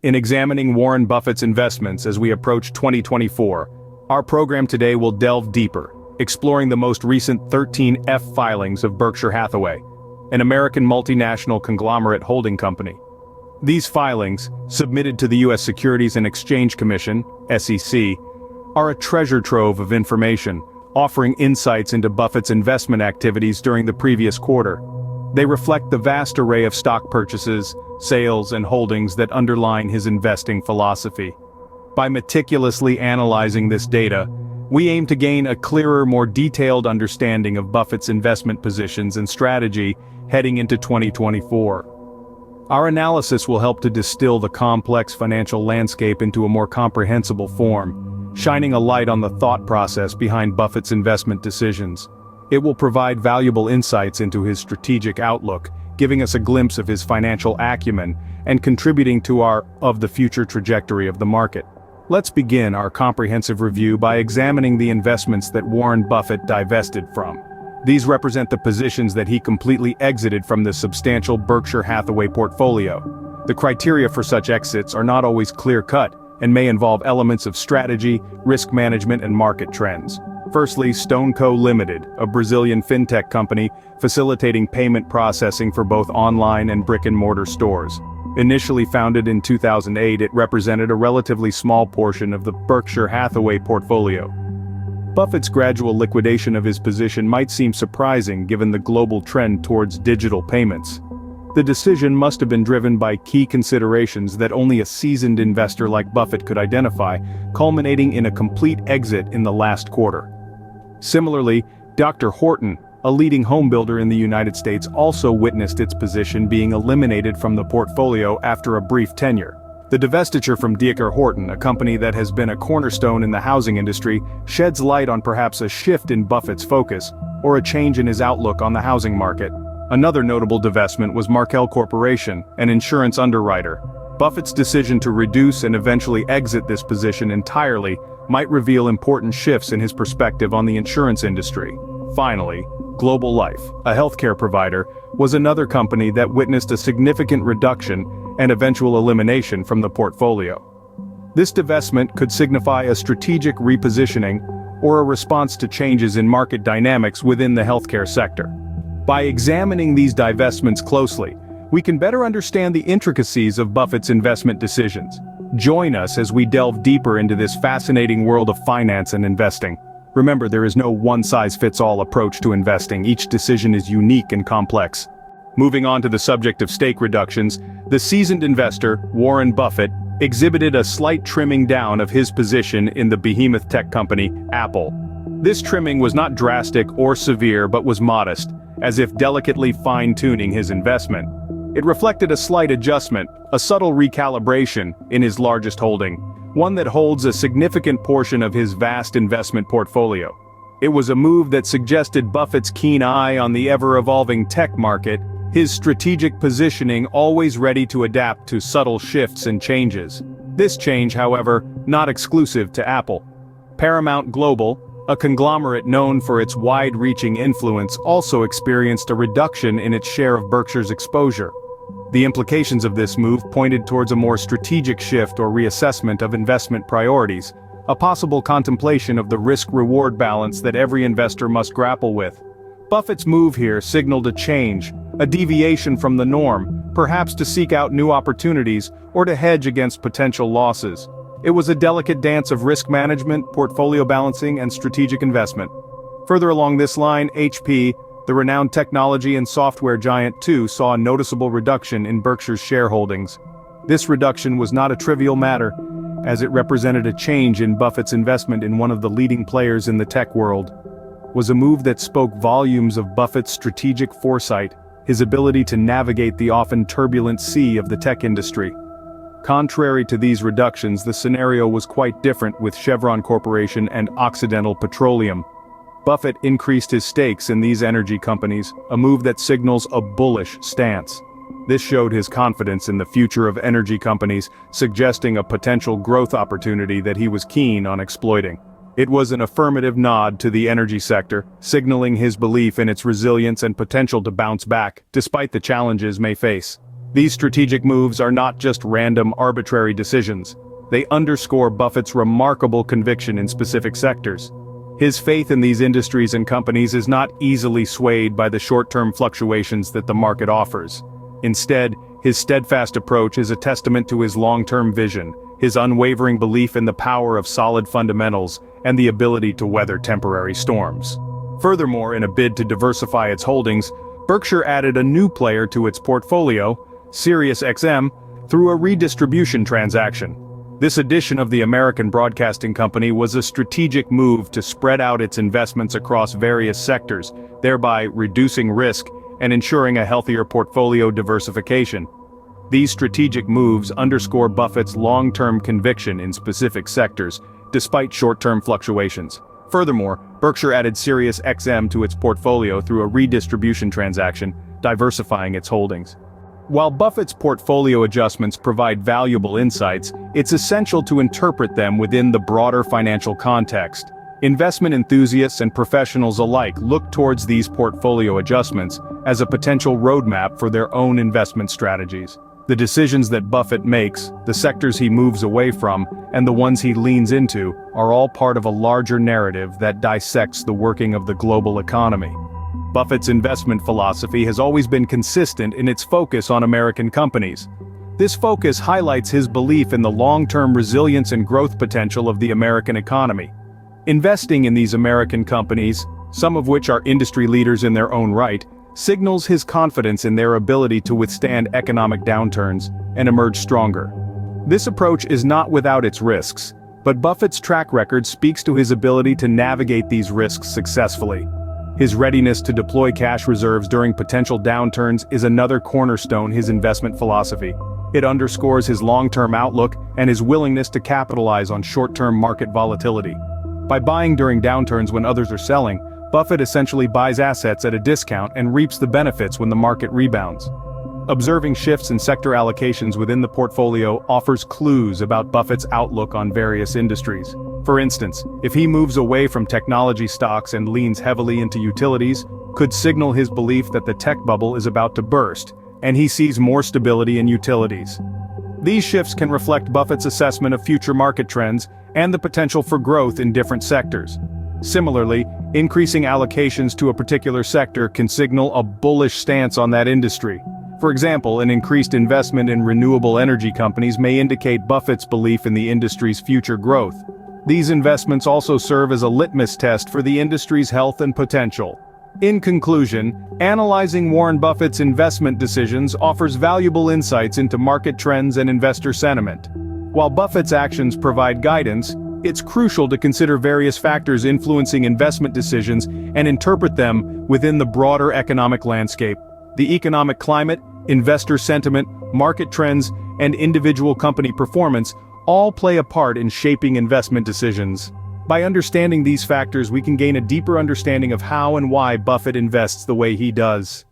In examining Warren Buffett's investments as we approach 2024, our program today will delve deeper, exploring the most recent 13F filings of Berkshire Hathaway, an American multinational conglomerate holding company. These filings, submitted to the U.S. Securities and Exchange Commission, SEC, are a treasure trove of information, offering insights into Buffett's investment activities during the previous quarter. They reflect the vast array of stock purchases, sales, and holdings that underline his investing philosophy. By meticulously analyzing this data, we aim to gain a clearer, more detailed understanding of Buffett's investment positions and strategy heading into 2024. Our analysis will help to distill the complex financial landscape into a more comprehensible form, shining a light on the thought process behind Buffett's investment decisions. It will provide valuable insights into his strategic outlook, giving us a glimpse of his financial acumen and contributing to our of the future trajectory of the market. Let's begin our comprehensive review by examining the investments that Warren Buffett divested from. These represent the positions that he completely exited from the substantial Berkshire Hathaway portfolio. The criteria for such exits are not always clear-cut and may involve elements of strategy, risk management, and market trends. Firstly, StoneCo Limited, a Brazilian fintech company facilitating payment processing for both online and brick-and-mortar stores. Initially founded in 2008, it represented a relatively small portion of the Berkshire Hathaway portfolio. Buffett's gradual liquidation of his position might seem surprising given the global trend towards digital payments. The decision must have been driven by key considerations that only a seasoned investor like Buffett could identify, culminating in a complete exit in the last quarter. Similarly, Dr. Horton, a leading home builder in the United States, also witnessed its position being eliminated from the portfolio after a brief tenure. The divestiture from D.R. Horton, a company that has been a cornerstone in the housing industry, sheds light on perhaps a shift in Buffett's focus, or a change in his outlook on the housing market. Another notable divestment was Markel Corporation, an insurance underwriter. Buffett's decision to reduce and eventually exit this position entirely might reveal important shifts in his perspective on the insurance industry. Finally, Global Life, a healthcare provider, was another company that witnessed a significant reduction and eventual elimination from the portfolio. This divestment could signify a strategic repositioning or a response to changes in market dynamics within the healthcare sector. By examining these divestments closely, we can better understand the intricacies of Buffett's investment decisions. Join us as we delve deeper into this fascinating world of finance and investing. Remember, there is no one-size-fits-all approach to investing. Each decision is unique and complex. Moving on to the subject of stake reductions, the seasoned investor, Warren Buffett, exhibited a slight trimming down of his position in the behemoth tech company, Apple. This trimming was not drastic or severe but was modest, as if delicately fine-tuning his investment. It reflected a slight adjustment, a subtle recalibration, in his largest holding, one that holds a significant portion of his vast investment portfolio. It was a move that suggested Buffett's keen eye on the ever-evolving tech market, his strategic positioning always ready to adapt to subtle shifts and changes. This change, however, not exclusive to Apple. Paramount Global, a conglomerate known for its wide-reaching influence, also experienced a reduction in its share of Berkshire's exposure. The implications of this move pointed towards a more strategic shift or reassessment of investment priorities, a possible contemplation of the risk-reward balance that every investor must grapple with. Buffett's move here signaled a change, a deviation from the norm, perhaps to seek out new opportunities or to hedge against potential losses. It was a delicate dance of risk management, portfolio balancing, and strategic investment. Further along this line, HP, the renowned technology and software giant, too saw a noticeable reduction in Berkshire's shareholdings. This reduction was not a trivial matter, as it represented a change in Buffett's investment in one of the leading players in the tech world. It was a move that spoke volumes of Buffett's strategic foresight, his ability to navigate the often turbulent sea of the tech industry. Contrary to these reductions, the scenario was quite different with Chevron Corporation and Occidental Petroleum. Buffett increased his stakes in these energy companies, a move that signals a bullish stance. This showed his confidence in the future of energy companies, suggesting a potential growth opportunity that he was keen on exploiting. It was an affirmative nod to the energy sector, signaling his belief in its resilience and potential to bounce back, despite the challenges may face. These strategic moves are not just random, arbitrary decisions. They underscore Buffett's remarkable conviction in specific sectors. His faith in these industries and companies is not easily swayed by the short-term fluctuations that the market offers. Instead, his steadfast approach is a testament to his long-term vision, his unwavering belief in the power of solid fundamentals, and the ability to weather temporary storms. Furthermore, in a bid to diversify its holdings, Berkshire added a new player to its portfolio, SiriusXM, through a redistribution transaction. This addition of the American Broadcasting Company was a strategic move to spread out its investments across various sectors, thereby reducing risk and ensuring a healthier portfolio diversification. These strategic moves underscore Buffett's long-term conviction in specific sectors, despite short-term fluctuations. Furthermore, Berkshire added SiriusXM to its portfolio through a redistribution transaction, diversifying its holdings. While Buffett's portfolio adjustments provide valuable insights, it's essential to interpret them within the broader financial context. Investment enthusiasts and professionals alike look towards these portfolio adjustments as a potential roadmap for their own investment strategies. The decisions that Buffett makes, the sectors he moves away from, and the ones he leans into, are all part of a larger narrative that dissects the working of the global economy. Buffett's investment philosophy has always been consistent in its focus on American companies. This focus highlights his belief in the long-term resilience and growth potential of the American economy. Investing in these American companies, some of which are industry leaders in their own right, signals his confidence in their ability to withstand economic downturns and emerge stronger. This approach is not without its risks, but Buffett's track record speaks to his ability to navigate these risks successfully. His readiness to deploy cash reserves during potential downturns is another cornerstone of his investment philosophy. It underscores his long-term outlook and his willingness to capitalize on short-term market volatility. By buying during downturns when others are selling, Buffett essentially buys assets at a discount and reaps the benefits when the market rebounds. Observing shifts in sector allocations within the portfolio offers clues about Buffett's outlook on various industries. For instance, if he moves away from technology stocks and leans heavily into utilities, could signal his belief that the tech bubble is about to burst, and he sees more stability in utilities. These shifts can reflect Buffett's assessment of future market trends and the potential for growth in different sectors. Similarly, increasing allocations to a particular sector can signal a bullish stance on that industry. For example, an increased investment in renewable energy companies may indicate Buffett's belief in the industry's future growth. These investments also serve as a litmus test for the industry's health and potential. In conclusion, analyzing Warren Buffett's investment decisions offers valuable insights into market trends and investor sentiment. While Buffett's actions provide guidance, it's crucial to consider various factors influencing investment decisions and interpret them within the broader economic landscape. The economic climate, investor sentiment, market trends, and individual company performance all play a part in shaping investment decisions. By understanding these factors, we can gain a deeper understanding of how and why Buffett invests the way he does.